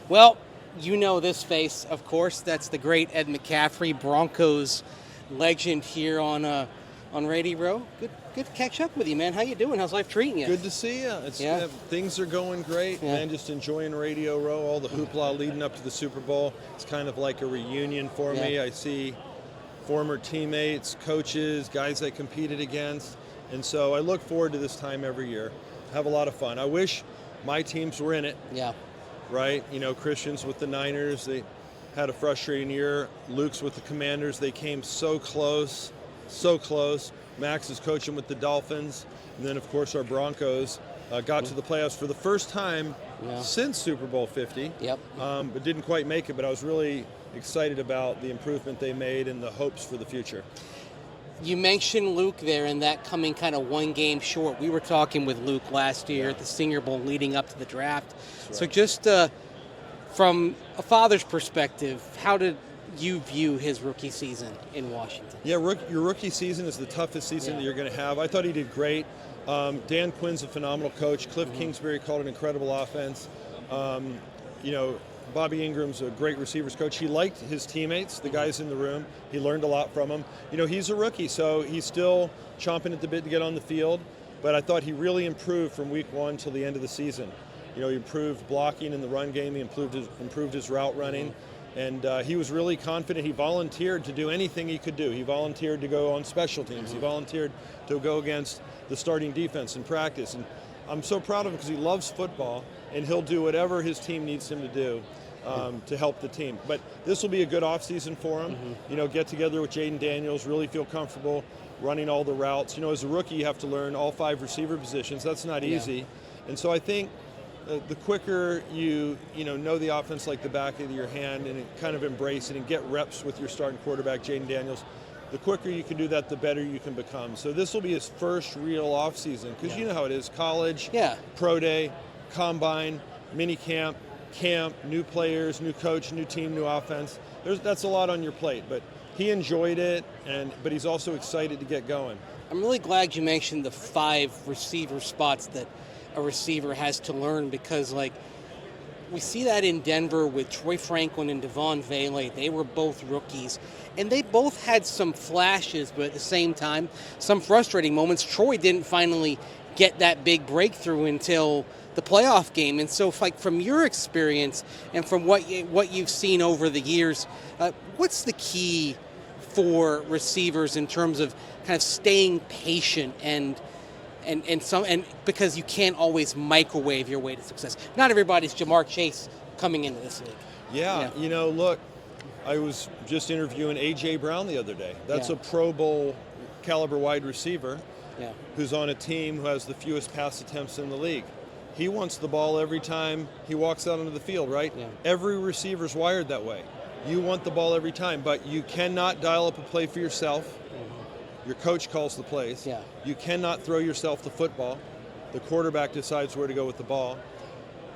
Well, you know this face, of course. That's the great Ed McCaffrey, Broncos legend here on Radio Row. Good to catch up with you, man. How you doing? How's life treating you? Good to see you. Things are going great, man. Just enjoying Radio Row, all the hoopla leading up to the Super Bowl. It's kind of like a reunion for me. I see former teammates, coaches, guys I competed against, and so I look forward to this time every year. Have a lot of fun. I wish my teams were in it. Yeah. Right? You know, Christian's with the Niners. They had a frustrating year. Luke's with the Commanders. They came so close, so close. Max is coaching with the Dolphins. And then, of course, our Broncos got to the playoffs for the first time since Super Bowl 50. Yep. But didn't quite make it. But I was really excited about the improvement they made and the hopes for the future. You mentioned Luke there and that coming kind of one game short. We were talking with Luke last year at the Senior Bowl leading up to the draft. Right. So just from a father's perspective, how did you view his rookie season in Washington? Yeah, your rookie season is the toughest season that you're going to have. I thought he did great. Dan Quinn's a phenomenal coach. Cliff Kingsbury called an incredible offense. Bobby Ingram's a great receivers coach. He liked his teammates, the guys in the room. He learned a lot from them. You know, he's a rookie, so he's still chomping at the bit to get on the field. But I thought he really improved from week one till the end of the season. You know, he improved blocking in the run game. He improved his route running. And he was really confident. He volunteered to do anything he could do. He volunteered to go on special teams. He volunteered to go against the starting defense in practice. And I'm so proud of him because he loves football, and he'll do whatever his team needs him to do to help the team. But this will be a good offseason for him. You know, get together with Jaden Daniels, really feel comfortable running all the routes. You know, as a rookie, you have to learn all 5 receiver positions. That's not easy. And so I think the quicker you know the offense like the back of your hand and kind of embrace it and get reps with your starting quarterback, Jaden Daniels, the quicker you can do that, the better you can become. So this will be his first real offseason because you know how it is, college, pro day, combine, mini camp, new players, new coach, new team, new offense. That's a lot on your plate, but he enjoyed it, but he's also excited to get going. I'm really glad you mentioned the 5 receiver spots that a receiver has to learn because, like, we see that in Denver with Troy Franklin and Devon Vele. They were both rookies, and they both had some flashes, but at the same time, some frustrating moments. Troy didn't finally get that big breakthrough until the playoff game. And so, like, from your experience and from what you've seen over the years, what's the key for receivers in terms of kind of staying patient and because you can't always microwave your way to success? Not everybody's Jamar Chase coming into this league. Yeah. You know, look, I was just interviewing A.J. Brown the other day. That's a Pro Bowl caliber wide receiver who's on a team who has the fewest pass attempts in the league. He wants the ball every time he walks out onto the field, right? Yeah. Every receiver's wired that way. You want the ball every time, but you cannot dial up a play for yourself. Your coach calls the plays. Yeah. You cannot throw yourself the football. The quarterback decides where to go with the ball.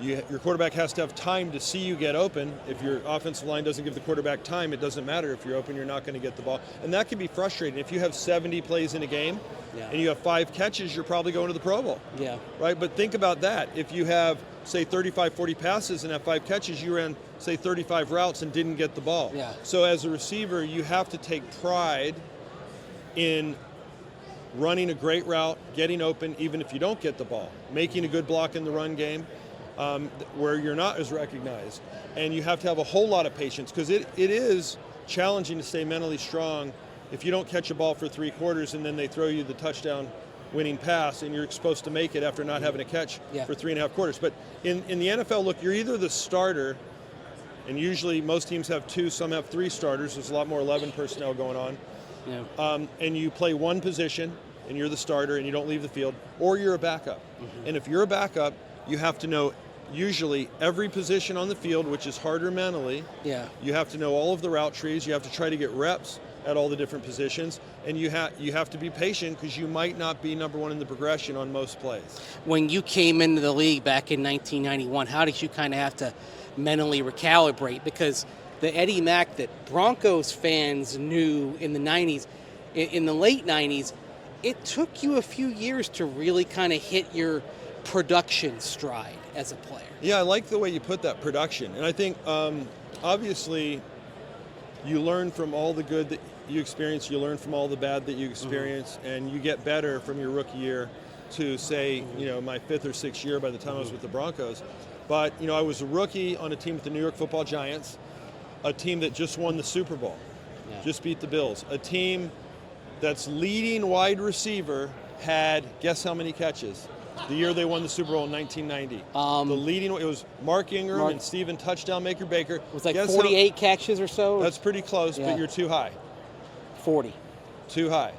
Your quarterback has to have time to see you get open. If your offensive line doesn't give the quarterback time, it doesn't matter. If you're open, you're not going to get the ball. And that can be frustrating. If you have 70 plays in a game and you have 5 catches, you're probably going to the Pro Bowl. Yeah. Right? But think about that. If you have, say, 35, 40 passes and have 5 catches, you ran, say, 35 routes and didn't get the ball. Yeah. So as a receiver, you have to take pride in running a great route, getting open, even if you don't get the ball, making a good block in the run game where you're not as recognized. And you have to have a whole lot of patience because it is challenging to stay mentally strong if you don't catch a ball for 3 quarters and then they throw you the touchdown winning pass and you're supposed to make it after not having a catch for 3.5 quarters. But in the NFL, look, you're either the starter, and usually most teams have 2, some have 3 starters. There's a lot more 11 personnel going on. Yeah. And you play one position and you're the starter and you don't leave the field, or you're a backup. And if you're a backup, you have to know usually every position on the field, which is harder mentally. Yeah. You have to know all of the route trees. You have to try to get reps at all the different positions, and you have to be patient because you might not be number 1 in the progression on most plays. When you came into the league back in 1991, how did you kind of have to mentally recalibrate? Because the Eddie Mack that Broncos fans knew in the 90s, in the late 90s, it took you a few years to really kind of hit your production stride as a player. Yeah, I like the way you put that, production. And I think, obviously, you learn from all the good that you experience, you learn from all the bad that you experience, and you get better from your rookie year to, say, my 5th or 6th year by the time I was with the Broncos. But, I was a rookie on a team with the New York Football Giants, a team that just won the Super Bowl, just beat the Bills. A team that's leading wide receiver had, guess how many catches? The year they won the Super Bowl in 1990. It was Mark Ingram and Steven Touchdown Maker Baker. It was like 48 catches or so? That's pretty close, but you're too high. 40. Too high.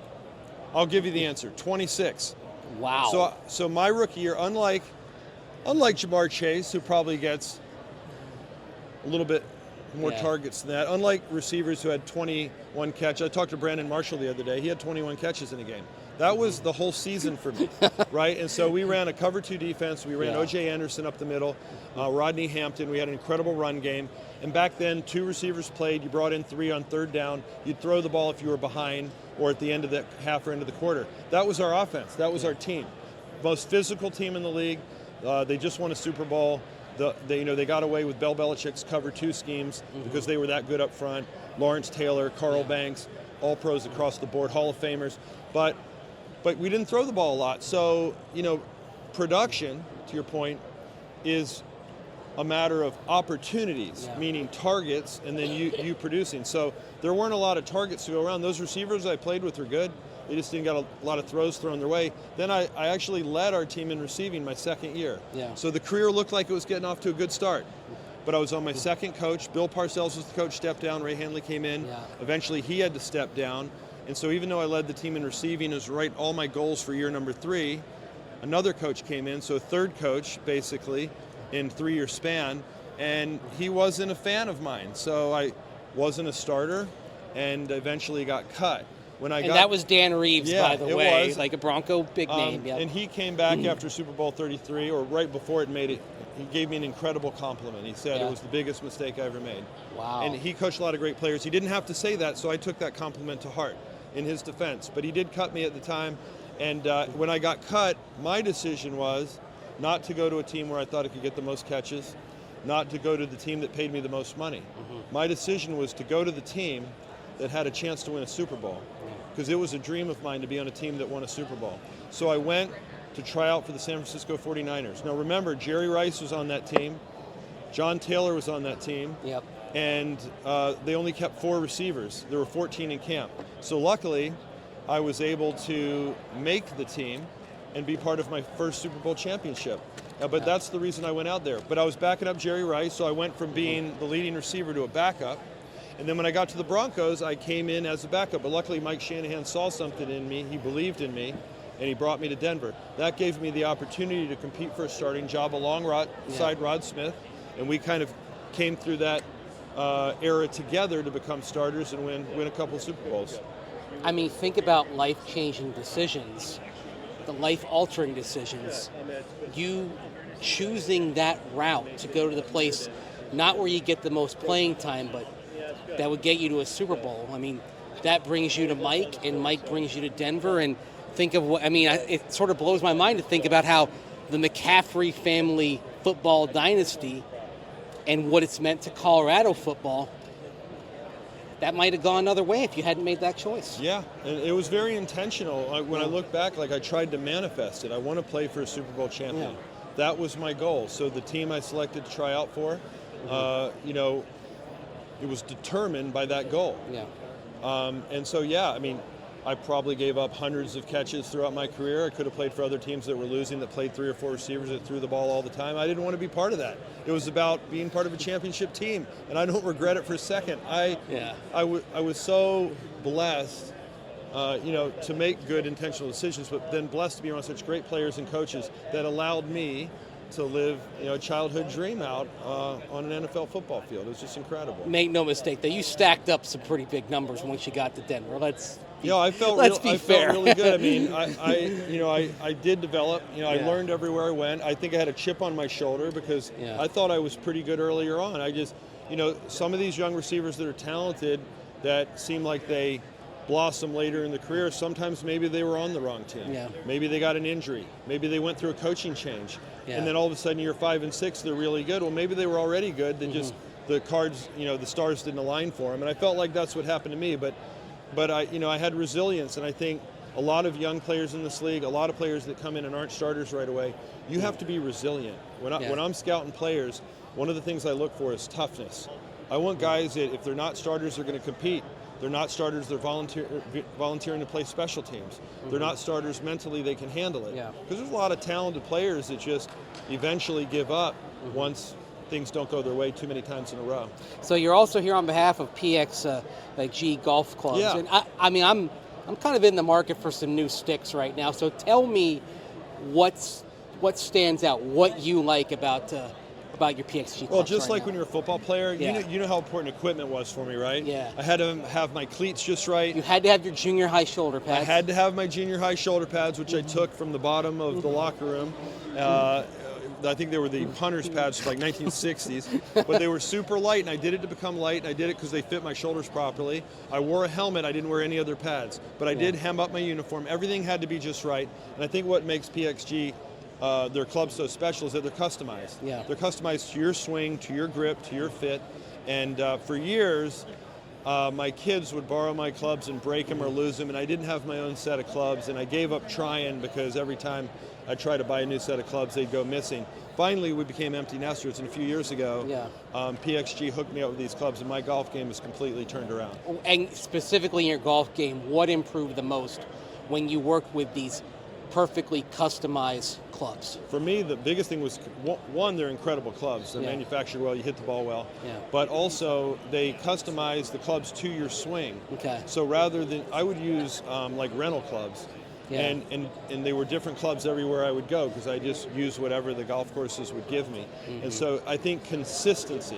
I'll give you the answer, 26. Wow. So my rookie year, unlike Jamar Chase, who probably gets a little bit more targets than that, unlike receivers who had 21 catches. I talked to Brandon Marshall the other day. He had 21 catches in a game. That was the whole season for me, right? And so we ran a cover 2 defense. We ran O.J. Anderson up the middle, Rodney Hampton. We had an incredible run game. And back then, 2 receivers played. You brought in 3 on 3rd down. You'd throw the ball if you were behind or at the end of the half or end of the quarter. That was our offense. That was our team. Most physical team in the league. They just won a Super Bowl. They got away with Bill Belichick's cover 2 schemes because they were that good up front. Lawrence Taylor, Carl Banks, all pros across the board, Hall of Famers. But we didn't throw the ball a lot. So, production, to your point, is a matter of opportunities, meaning targets, and then you producing. So there weren't a lot of targets to go around. Those receivers I played with were good. They just didn't get a lot of throws thrown their way. Then I actually led our team in receiving my 2nd year. So the career looked like it was getting off to a good start. But I was on my 2nd coach. Bill Parcells was the coach, stepped down. Ray Hanley came in. Eventually he had to step down. And so even though I led the team in receiving, as right all my goals for year number 3, another coach came in, so a 3rd coach basically in 3-year span, and he wasn't a fan of mine. So I wasn't a starter and eventually got cut. That was Dan Reeves, by the way, was. Like a Bronco, big name. And he came back after Super Bowl 33, or right before it made it. He gave me an incredible compliment. He said it was the biggest mistake I ever made. Wow. And he coached a lot of great players. He didn't have to say that, so I took that compliment to heart in his defense. But he did cut me at the time. And when I got cut, my decision was not to go to a team where I thought I could get the most catches, not to go to the team that paid me the most money. My decision was to go to the team that had a chance to win a Super Bowl, because it was a dream of mine to be on a team that won a Super Bowl. So I went to try out for the San Francisco 49ers. Now remember, Jerry Rice was on that team, John Taylor was on that team, and they only kept 4 receivers. There were 14 in camp. So luckily, I was able to make the team and be part of my first Super Bowl championship. But that's the reason I went out there. But I was backing up Jerry Rice, so I went from being the leading receiver to a backup. And then when I got to the Broncos, I came in as a backup. But luckily, Mike Shanahan saw something in me. He believed in me, and he brought me to Denver. That gave me the opportunity to compete for a starting job alongside Rod Smith. And we kind of came through that era together to become starters and win a couple of Super Bowls. I mean, think about life-changing decisions, the life-altering decisions. You choosing that route to go to the place, not where you get the most playing time, but that would get you to a Super Bowl. I mean, that brings you to Mike, and Mike brings you to Denver. And think of what, it sort of blows my mind to think about how the McCaffrey family football dynasty and what it's meant to Colorado football, that might have gone another way if you hadn't made that choice. Yeah, and it was very intentional. When I look back, I tried to manifest it. I want to play for a Super Bowl champion. That was my goal. So the team I selected to try out for, it was determined by that goal. And so, I probably gave up hundreds of catches throughout my career. I could have played for other teams that were losing, that played 3 or 4 receivers that threw the ball all the time. I didn't want to be part of that. It was about being part of a championship team, and I don't regret it for a second. I was so blessed, to make good intentional decisions, but then blessed to be around such great players and coaches that allowed me to live, a childhood dream out on an NFL football field. It was just incredible. Make no mistake, that you stacked up some pretty big numbers once you got to Denver. I felt really good. I mean, I did develop. I learned everywhere I went. I think I had a chip on my shoulder because I thought I was pretty good earlier on. I just, some of these young receivers that are talented, that seem like they blossom later in the career, sometimes maybe they were on the wrong team. Maybe they got an injury. Maybe they went through a coaching change. and then all of a sudden year 5 and 6 they're really good. Well, maybe they were already good. They just the cards, the stars didn't align for them, and I felt like that's what happened to me. But I had resilience, and I think a lot of young players in this league, a lot of players that come in and aren't starters right away, you have to be resilient. When I'm scouting players, one of the things I look for is toughness. I want guys that if they're not starters, they're going to compete. They're not starters, they're volunteering to play special teams. They're not starters mentally, they can handle it. Because there's a lot of talented players that just eventually give up once things don't go their way too many times in a row. So you're also here on behalf of PXG Golf Clubs. Yeah. And I'm kind of in the market for some new sticks right now. So tell me what stands out, what you like about your PXG clubs. Well, just right like now. when you're a football player, you know how important equipment was for me, right? Yeah. I had to have my cleats just right. You had to have your junior high shoulder pads. I had to have my junior high shoulder pads, which I took from the bottom of the locker room. I think they were the punter's pads from like 1960s, but they were super light, and I did it to become light, and I did it because they fit my shoulders properly. I wore a helmet. I didn't wear any other pads, but I did hem up my uniform. Everything had to be just right, and I think what makes PXG their clubs so special is that they're customized. Yeah. They're customized to your swing, to your grip, to your fit, and for years, my kids would borrow my clubs and break them or lose them, and I didn't have my own set of clubs, and I gave up trying because every time I tried to buy a new set of clubs, they'd go missing. Finally, we became empty nesters, and a few years ago, PXG hooked me up with these clubs, and my golf game has completely turned around. And specifically in your golf game, what improved the most when you worked with these perfectly customized clubs? For me, the biggest thing was, one, they're incredible clubs. They're manufactured well, you hit the ball well. But also, they customize the clubs to your swing. Okay. So rather than, I would use like rental clubs. And they were different clubs everywhere I would go because I just used whatever the golf courses would give me. And so I think consistency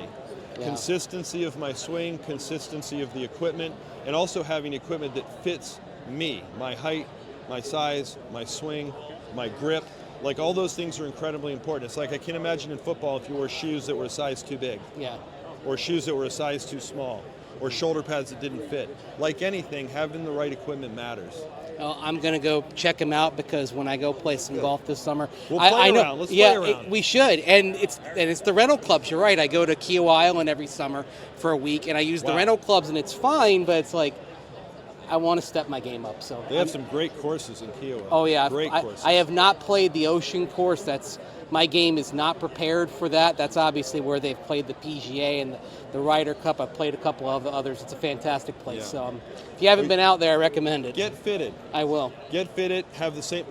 of my swing, consistency of the equipment, and also having equipment that fits me, my height, my size, my swing, my grip. Like all those things are incredibly important. It's like I can't imagine in football if you wore shoes that were a size too big. Or shoes that were a size too small. Or shoulder pads that didn't fit. Like anything, having the right equipment matters. Well, I'm going to go check them out because when I go play some golf this summer, we'll play around. Let's play around. We should. And it's the rental clubs. You're right. I go to Kiowa Island every summer for a week, and I use the rental clubs, and it's fine. But it's like I want to step my game up. So they have some great courses in Kiowa. Oh yeah, great courses. I have not played the Ocean course. My game is not prepared for that. That's obviously where they've played the PGA and the Ryder Cup. I've played a couple of others. It's a fantastic place. So if you haven't been out there, I recommend it. Get fitted. I will. Get fitted.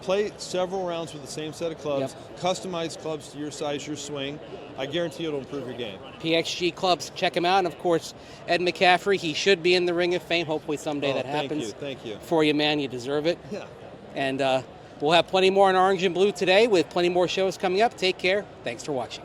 Play several rounds with the same set of clubs. Customize clubs to your size, your swing. I guarantee it'll improve your game. PXG clubs, check him out. And of course, Ed McCaffrey. He should be in the Ring of Fame. Hopefully someday that happens. Thank you. For you, man. You deserve it. Yeah. And we'll have plenty more in Orange and Blue today with plenty more shows coming up. Take care. Thanks for watching.